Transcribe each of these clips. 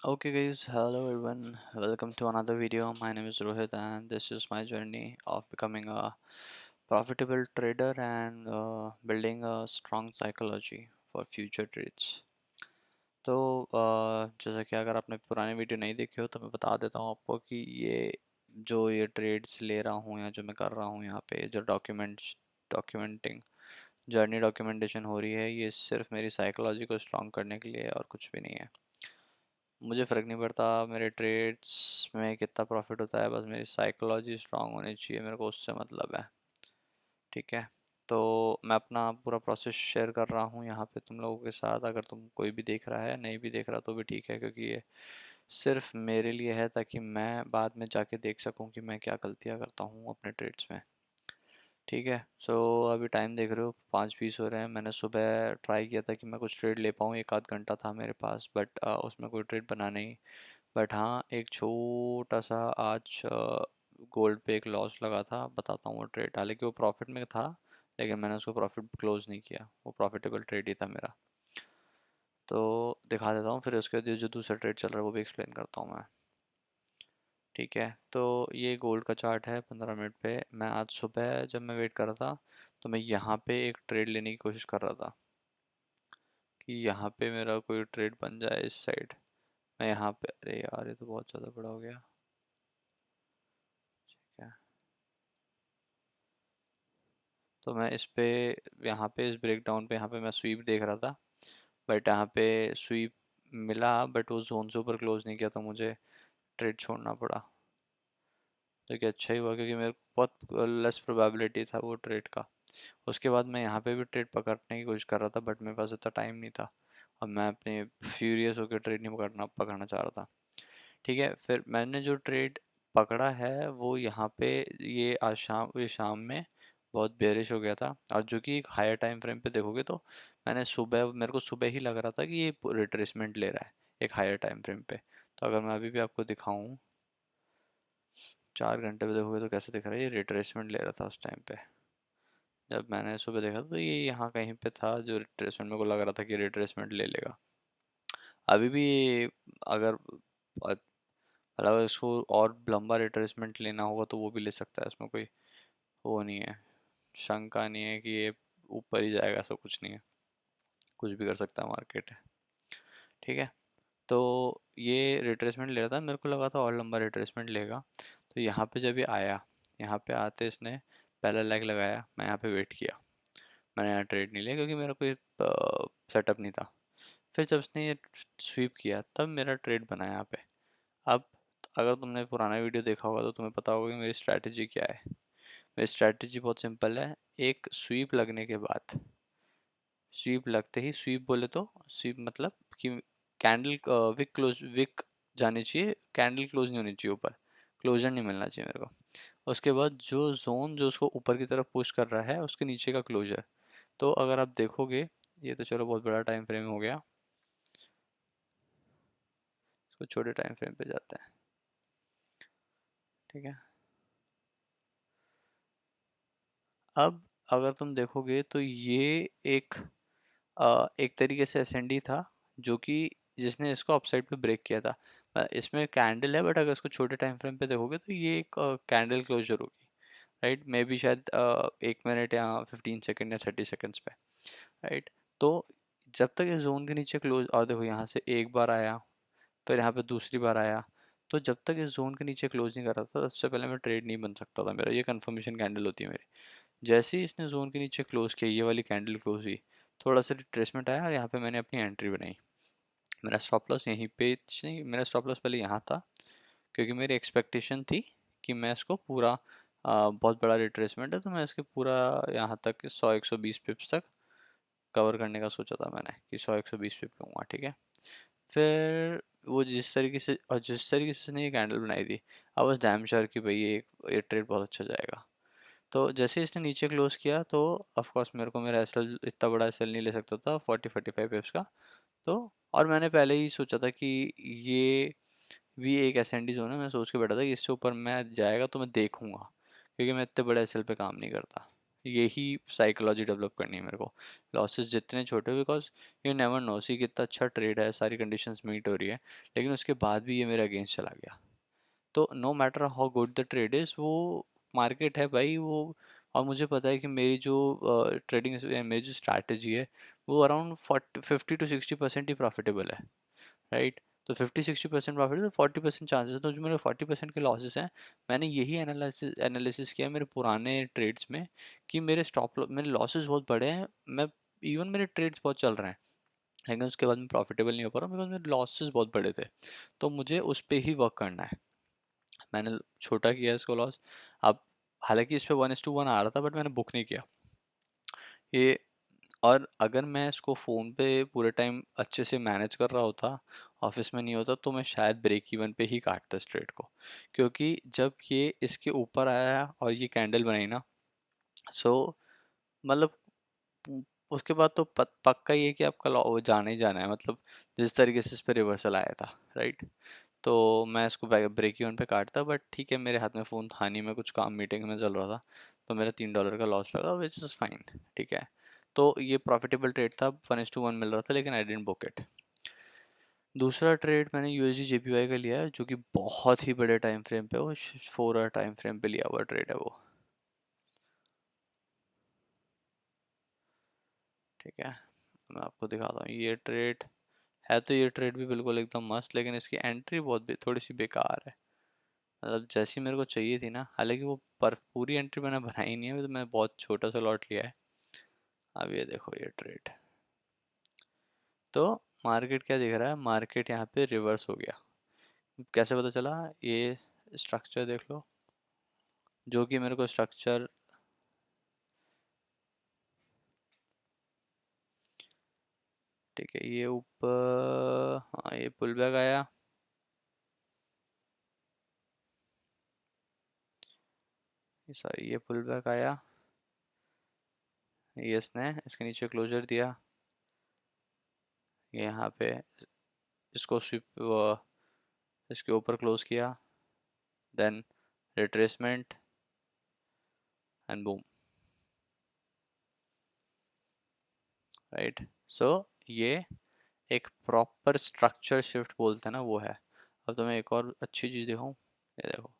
Okay guys, hello everyone. Welcome to another video. My name is Rohit and this is my journey of becoming a profitable trader and building a strong psychology for future trades. तो जैसा कि अगर आपने पुरानी video नहीं देखी हो तो मैं बता देता हूँ आपको कि ये ट्रेड्स ले रहा हूँ या जो मैं कर रहा हूँ यहाँ पे जो डॉक्यूमेंटिंग जर्नी डॉक्यूमेंटेशन हो रही है, ये सिर्फ मेरी साइकोलॉजी को स्ट्रॉन्ग करने के लिए और कुछ भी नहीं है। मुझे फ़र्क नहीं पड़ता मेरे ट्रेड्स में कितना प्रॉफिट होता है, बस मेरी साइकोलॉजी स्ट्रांग होनी चाहिए, मेरे को उससे मतलब है। ठीक है, तो मैं अपना पूरा प्रोसेस शेयर कर रहा हूँ यहाँ पे तुम लोगों के साथ। अगर तुम कोई भी देख रहा है, नहीं भी देख रहा तो भी ठीक है, क्योंकि ये सिर्फ मेरे लिए है ताकि मैं बाद में जाके देख सकूँ कि मैं क्या गलतियाँ करता हूँ अपने ट्रेड्स में। ठीक है, सो अभी टाइम देख रहे हो 5:20 हो रहे हैं। मैंने सुबह ट्राई किया था कि मैं कुछ ट्रेड ले पाऊँ, एक आध घंटा था मेरे पास, बट उसमें कोई ट्रेड बना नहीं। बट हाँ, एक छोटा सा आज गोल्ड पे एक लॉस लगा था, बताता हूँ वो ट्रेड। हालांकि वो प्रॉफिट में था, लेकिन मैंने उसको प्रॉफिट क्लोज नहीं किया, वो प्रॉफिटेबल ट्रेड ही था मेरा। तो दिखा देता हूँ, फिर उसके बाद ये जो दूसरा ट्रेड चल रहा है वो भी एक्सप्लेन करता हूँ मैं। ठीक है, तो ये गोल्ड का चार्ट है 15 मिनट पे। मैं आज सुबह जब मैं वेट कर रहा था तो मैं यहाँ पे एक ट्रेड लेने की कोशिश कर रहा था कि यहाँ पे मेरा कोई ट्रेड बन जाए इस साइड। मैं यहाँ पे, अरे यार ये तो बहुत ज़्यादा बड़ा हो गया। ठीक है, तो मैं इस पे, यहाँ पे इस ब्रेक डाउन पे यहाँ पे मैं स्वीप देख रहा था, बट यहाँ पे स्वीप मिला, बट वो जोन से ऊपर क्लोज नहीं किया तो मुझे ट्रेड छोड़ना पड़ा। तो क्या अच्छा ही हुआ, क्योंकि मेरे को बहुत लेस प्रोबेबिलिटी था वो ट्रेड का। उसके बाद मैं यहाँ पे भी ट्रेड पकड़ने की कोशिश कर रहा था, बट मेरे पास इतना टाइम नहीं था और मैं अपने फ्यूरियस होकर ट्रेड नहीं पकड़ना चाह रहा था। ठीक है, फिर मैंने जो ट्रेड पकड़ा है वो यहाँ पे, ये शाम में बहुत बेरिश हो गया था, और जो कि एक हायर टाइम फ्रेम पे देखोगे तो मेरे को सुबह ही लग रहा था कि ये रिट्रेसमेंट ले रहा है एक हायर टाइम फ्रेम पे। तो अगर मैं अभी भी आपको दिखाऊं, 4 घंटे पे देखोगे तो कैसे दिख रहा है, ये रिट्रेसमेंट ले रहा था उस टाइम पे। जब मैंने सुबह देखा तो ये यहाँ कहीं पे था, जो रिट्रेसमेंट मेरे को लग रहा था कि रिट्रेसमेंट ले लेगा। अभी भी अगर मतलब इसको और लंबा रिट्रेसमेंट लेना होगा तो वो भी ले सकता है, इसमें कोई वो नहीं है, शंका नहीं है कि ये ऊपर ही जाएगा, ऐसा कुछ नहीं है, कुछ भी कर सकता है मार्केट है। ठीक है, तो ये रिट्रेसमेंट ले रहा था, मेरे को लगा था और लंबा रिट्रेसमेंट लेगा। तो यहाँ पे जब ये आया, यहाँ पे आते इसने पहला लेग लगाया, मैं यहाँ पे वेट किया। मैंने यहाँ ट्रेड नहीं लिया क्योंकि मेरा कोई सेटअप नहीं था। फिर जब इसने ये स्वीप किया तब मेरा ट्रेड बना यहाँ पे। अब अगर तुमने पुराना वीडियो देखा होगा तो तुम्हें पता होगा कि मेरी स्ट्रैटेजी क्या है। मेरी स्ट्रैटेजी बहुत सिंपल है। एक स्वीप लगने के बाद, स्वीप लगते ही, स्वीप बोले तो स्वीप मतलब कि कैंडल विक जानी चाहिए, कैंडल क्लोज नहीं होनी चाहिए, ऊपर क्लोजर नहीं मिलना चाहिए मेरे को। उसके बाद जो जोन जो उसको ऊपर की तरफ पुश कर रहा है उसके नीचे का क्लोजर। तो अगर आप देखोगे, ये तो चलो बहुत बड़ा टाइम फ्रेम हो गया, इसको छोटे टाइम फ्रेम पे जाते हैं। ठीक है, अब अगर तुम देखोगे तो ये एक तरीके से एसएनडी था, जो कि जिसने इसको अपसाइड पे ब्रेक किया था। इसमें कैंडल है, बट अगर इसको छोटे टाइम फ्रेम पे देखोगे तो ये एक कैंडल क्लोजर होगी, राइट। मे बी शायद 1 मिनट या 15 सेकेंड या 30 सेकेंड्स पे, राइट। तो जब तक इस जोन के नीचे क्लोज, और देखो यहाँ से एक बार आया, फिर यहाँ पे दूसरी बार आया, तो जब तक इस जोन के नीचे क्लोज नहीं कर रहा था उससे पहले मैं ट्रेड नहीं बन सकता था मेरा। ये कंफर्मेशन कैंडल होती है मेरी। जैसे ही इसने जोन के नीचे क्लोज किया, ये वाली कैंडल क्लोज हुई, थोड़ा सा रिट्रेसमेंट आया और यहाँ पे मैंने अपनी एंट्री बनाई। मेरा स्टॉप लॉस यहीं पे नहीं, मेरा स्टॉप लॉस पहले यहाँ था, क्योंकि मेरी एक्सपेक्टेशन थी कि मैं इसको पूरा बहुत बड़ा रिट्रेसमेंट है तो मैं इसके पूरा यहाँ तक 100-120 पिप्स तक कवर करने का सोचा था मैंने कि 100-120 पिप लूँगा। ठीक है, फिर वो जिस तरीके से इसने ये कैंडल बनाई थी, आई वाज डैम श्योर कि भाई ये ट्रेड बहुत अच्छा जाएगा। तो जैसे ही इसने नीचे क्लोज किया तो ऑफ कोर्स मेरे को मेरा एसएल इतना बड़ा एसएल नहीं ले सकता था, 40-45 पिप्स का। तो और मैंने पहले ही सोचा था कि ये भी एक एसएनडी जोन है, मैं सोच के बैठा था कि इससे ऊपर मैं जाएगा तो मैं देखूंगा, क्योंकि मैं इतने बड़े एसएल पे काम नहीं करता। यही साइकोलॉजी डेवलप करनी है मेरे को। लॉसेस जितने छोटे, बिकॉज यू नेवर नो, सी कितना अच्छा ट्रेड है, सारी कंडीशंस मीट हो रही है, लेकिन उसके बाद भी ये मेरे अगेंस्ट चला गया। तो no matter how good the trade is, वो मार्केट है भाई वो। और मुझे पता है कि मेरी जो ट्रेडिंग मेरी जो स्ट्रैटेजी है वो अराउंड 50 to 60% ही प्रॉफिटेबल है, राइट। तो 50-60% प्रॉफिट है, तो 40% चांसेस है। तो जो मेरे 40% के लॉसेस हैं, मैंने यही एनालिसिस किया मेरे पुराने ट्रेड्स में कि मेरे लॉसेस बहुत बड़े हैं। मैं इवन मेरे ट्रेड्स बहुत चल रहे हैं, लेकिन उसके बाद मैं प्रॉफिटेबल नहीं हो पा रहा हूँ बिकॉज मेरे लॉसेस बहुत बड़े थे। तो मुझे उस पर ही वर्क करना है। मैंने छोटा किया इसको लॉस। अब हालांकि इस पे 1:1 आ रहा था, बट मैंने बुक नहीं किया ये। और अगर मैं इसको फ़ोन पे पूरे टाइम अच्छे से मैनेज कर रहा होता, ऑफिस में नहीं होता, तो मैं शायद ब्रेक इवन पे ही काटता इस ट्रेड को। क्योंकि जब ये इसके ऊपर आया और ये कैंडल बनाई ना, सो मतलब उ- उसके बाद तो पक्का ही है कि आपका वो जाना ही जाना है, मतलब जिस तरीके से इस पे रिवर्सल आया था, राइट। तो मैं इसको ब्रेक इवन पे काटता, बट ठीक है, मेरे हाथ में फ़ोन था नहीं, मैं कुछ काम मीटिंग में चल रहा था, तो मेरा $3 का लॉस लगा, विच इज़ फाइन, ठीक है। तो ये प्रॉफिटेबल ट्रेड था, 1:1 मिल रहा था, लेकिन आई डेंट बुक इट। दूसरा ट्रेड मैंने यूएसडी जेपीवाई का लिया है, जो कि बहुत ही बड़े टाइम फ्रेम पे, वो 4 आवर टाइम फ्रेम पे लिया हुआ ट्रेड है वो, ठीक है। मैं आपको दिखाता हूँ ये ट्रेड है। तो ये ट्रेड भी बिल्कुल एकदम मस्त, लेकिन इसकी एंट्री बहुत थोड़ी सी बेकार है। मतलब जैसी मेरे को चाहिए थी ना, हालांकि वो पर पूरी एंट्री मैंने बनाई नहीं है, तो मैं बहुत छोटा सा लॉट लिया है। अब ये देखो ये ट्रेड, तो मार्केट क्या दिख रहा है, मार्केट यहाँ पे रिवर्स हो गया। कैसे पता चला, ये स्ट्रक्चर देख लो, जो कि मेरे को स्ट्रक्चर, ठीक है, ये ऊपर, हाँ ये पुल बैक आया, सॉरी ये पुल बैक आया, ये इसने इसके नीचे क्लोजर दिया, ये यहाँ पे इसको स्विप इसके ऊपर क्लोज किया, then retracement and boom, right. So ये एक प्रॉपर स्ट्रक्चर शिफ्ट बोलते हैं ना, वो है। अब तुम्हें एक और अच्छी चीज़ दिखाऊं, ये देखो,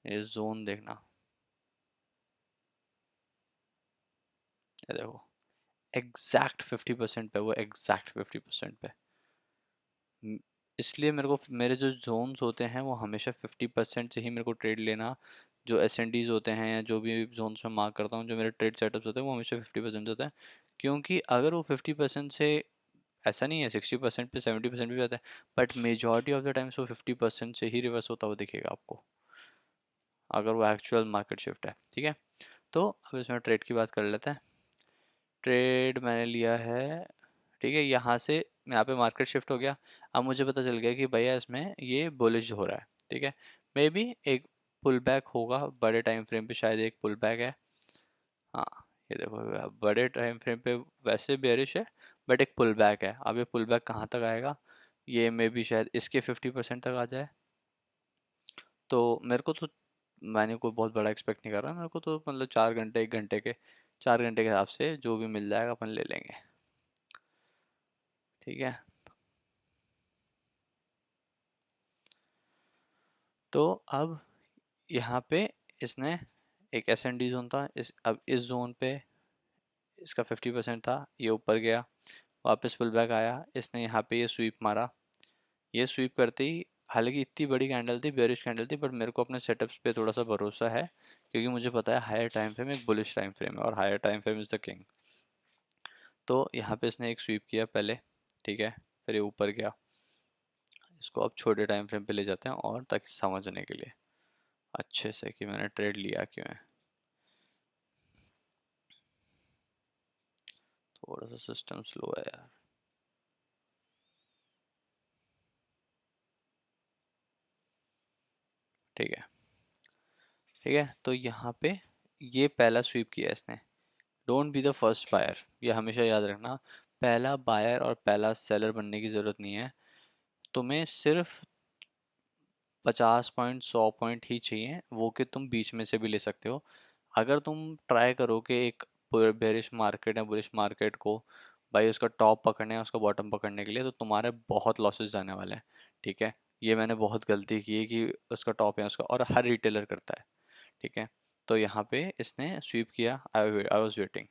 ये जोन देखना, ये देखो, एग्जैक्ट 50% पे, वो एग्जैक्ट 50% पे। म- इसलिए मेरे को मेरे जो जोन्स होते हैं वो हमेशा 50% से ही मेरे को ट्रेड लेना। जो एस एन डीज होते हैं या जो भी जोन्स में मार्क करता हूँ, जो मेरे ट्रेड सेटअप्स होते हैं, वो हमेशा 50% होते हैं। क्योंकि अगर वो 50% से, ऐसा नहीं है 60% पे 70% भी आता है, but majority of the times वो 50% से ही रिवर्स होता हुआ दिखेगा आपको, अगर वो एक्चुअल मार्केट शिफ्ट है, ठीक है। तो अब इसमें ट्रेड की बात कर लेते हैं। ट्रेड मैंने लिया है, ठीक है, यहाँ से यहाँ पे मार्केट शिफ्ट हो गया। अब मुझे पता चल गया कि भैया इसमें ये बुलिश हो रहा है, ठीक है। मे बी एक पुल बैक होगा बड़े टाइम फ्रेम पे, शायद एक पुल बैक है। हाँ, ये देखो बड़े टाइम फ्रेम पे वैसे बेरिश है, बट एक पुल बैक है। अब ये पुल बैक कहाँ तक आएगा, ये मे बी शायद इसके 50% तक आ जाए। तो मेरे को तो, मैंने कोई बहुत बड़ा एक्सपेक्ट नहीं कर रहा, मेरे को तो मतलब 4 घंटे 1 घंटे के, 4 घंटे के हिसाब से जो भी मिल जाएगा अपन ले लेंगे, ठीक है। तो अब यहाँ पे इसने एक एस एन डी जोन था, अब इस जोन पे इसका 50% था, ये ऊपर गया, वापस पुल बैक आया, इसने यहाँ पे ये स्वीप मारा। ये स्वीप करते ही, हालांकि इतनी बड़ी कैंडल थी, बेरिश कैंडल थी, बट मेरे को अपने सेटअप्स पे थोड़ा सा भरोसा है, क्योंकि मुझे पता है हायर टाइम फ्रेम एक बुलिश टाइम फ्रेम है, और higher time frame is the king. तो यहाँ पे इसने एक स्वीप किया पहले, ठीक है, फिर ये ऊपर गया। इसको अब छोटे टाइम फ्रेम पे ले जाते हैं, और ताकि समझने के लिए अच्छे से कि मैंने ट्रेड लिया क्यों है। थोड़ा सा सिस्टम स्लो है यार, ठीक है, ठीक है। तो यहाँ पे ये पहला स्वीप किया इसने। Don't be the first buyer, ये हमेशा याद रखना। पहला बायर और पहला सेलर बनने की ज़रूरत नहीं है, तुम्हें सिर्फ 50 पॉइंट 100 पॉइंट ही चाहिए, वो कि तुम बीच में से भी ले सकते हो। अगर तुम ट्राई करो कि एक बेरिश मार्केट या बुलिश मार्केट को भाई उसका टॉप पकड़ने या उसका बॉटम पकड़ने के लिए, तो तुम्हारे बहुत लॉसेस जाने वाले हैं। ठीक है, ये मैंने बहुत गलती की है कि उसका टॉप या उसका, और हर रिटेलर करता है। ठीक है, तो यहाँ पे इसने स्वीप किया, आई वॉज वेटिंग,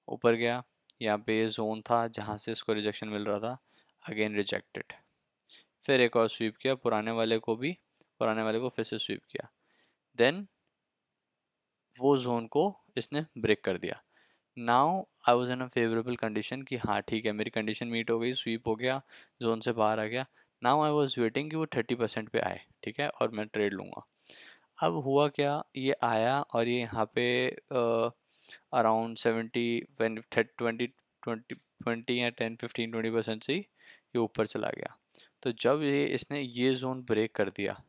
ऊपर गया, यहाँ पे ये जोन था जहाँ से इसको रिजेक्शन मिल रहा था, अगेन रिजेक्टेड। फिर एक और स्वीप किया, पुराने वाले को फिर से स्वीप किया, देन वो जोन को इसने ब्रेक कर दिया। Now I was in a favourable condition कि हाँ ठीक है, मेरी कंडीशन मीट हो गई, स्वीप हो गया, जोन से बाहर आ गया। नाउ आई वॉज वेटिंग कि वो 30% पे आए, ठीक है, और मैं ट्रेड लूँगा। अब हुआ क्या, ये आया और ये यहाँ पे अराउंड 70 ट्वेंटी ट्वेंटी ट्वेंटी या 10 15 20% से ही ये ऊपर चला गया। तो जब ये इसने ये जोन ब्रेक कर दिया,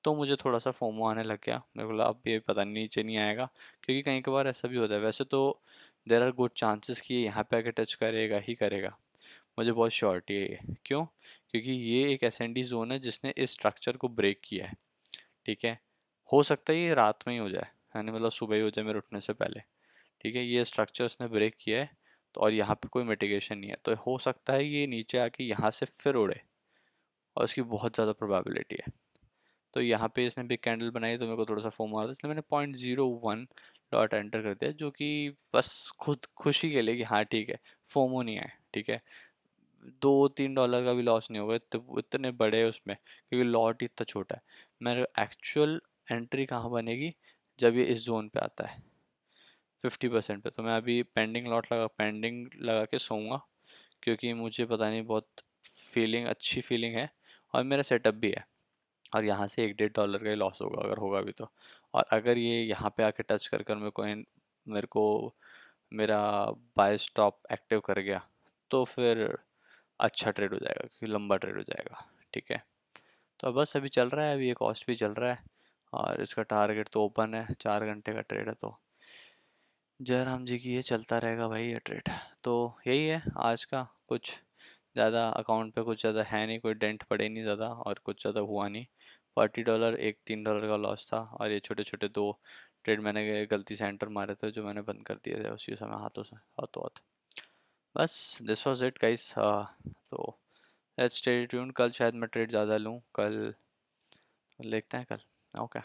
तो मुझे थोड़ा सा फोमो आने लग गया। मेरे को लगा अब ये पता नहीं नीचे नहीं आएगा, क्योंकि कई कभार ऐसा भी होता है। वैसे तो देर आर गुड चांसेस कि ये यहाँ पे आके टच करेगा ही करेगा, मुझे बहुत श्योरिटी है ये। क्यों? क्योंकि ये एक एसएनडी जोन है जिसने इस स्ट्रक्चर को ब्रेक किया है। ठीक है, हो सकता है ये रात में ही हो जाए, यानी मतलब सुबह ही हो जाए मेरे उठने से पहले। ठीक है, ये स्ट्रक्चर इसने ब्रेक किया है, तो और यहाँ पे कोई मिटिगेशन नहीं है, तो हो सकता है ये नीचे आके यहाँ से फिर उड़े, और उसकी बहुत ज़्यादा प्रोबेबिलिटी है। तो यहाँ पे इसने बिग कैंडल बनाई, तो मेरे को थोड़ा सा फोम आ रहा था, इसलिए मैंने 0.01 डॉट एंटर कर दिया, जो कि बस खुद खुशी के लिए कि हाँ ठीक है, फोमो नहीं आए। ठीक है, $2 3 का भी लॉस नहीं होगा इतने बड़े उसमें, क्योंकि लॉट ही इतना छोटा है। मेरे एक्चुअल एंट्री कहाँ बनेगी, जब ये इस जोन पे आता है 50% पे, तो मैं अभी पेंडिंग लगा के सोऊंगा, क्योंकि मुझे पता नहीं, बहुत अच्छी फीलिंग है, और मेरा सेटअप भी है। और यहाँ से $1 1.5 का ही लॉस होगा अगर होगा भी तो। और अगर ये यहाँ पे आके टच कर कर मेरे को मेरा बाय स्टॉप एक्टिव कर गया, तो फिर अच्छा ट्रेड हो जाएगा, क्योंकि लंबा ट्रेड हो जाएगा। ठीक है, तो बस अभी चल रहा है, अभी ये कॉस्ट भी चल रहा है, और इसका टारगेट तो ओपन है, 4 घंटे का ट्रेड है, तो जयराम जी की ये चलता रहेगा भाई ये ट्रेड। तो यही है आज का, कुछ ज़्यादा अकाउंट पे कुछ ज़्यादा है नहीं, कोई डेंट पड़े नहीं ज़्यादा, और कुछ ज़्यादा हुआ नहीं। $40 एक $3 का लॉस था, और ये छोटे छोटे दो ट्रेड मैंने गलती से एंटर मारे थे, जो मैंने बंद कर दिए थे उसी समय हाथों हाथ। बस दिस वॉज इट गाइस। तो लेट्स स्टे ट्यून, कल शायद मैं ट्रेड ज़्यादा लूँ, कल देखते हैं कल। ओके।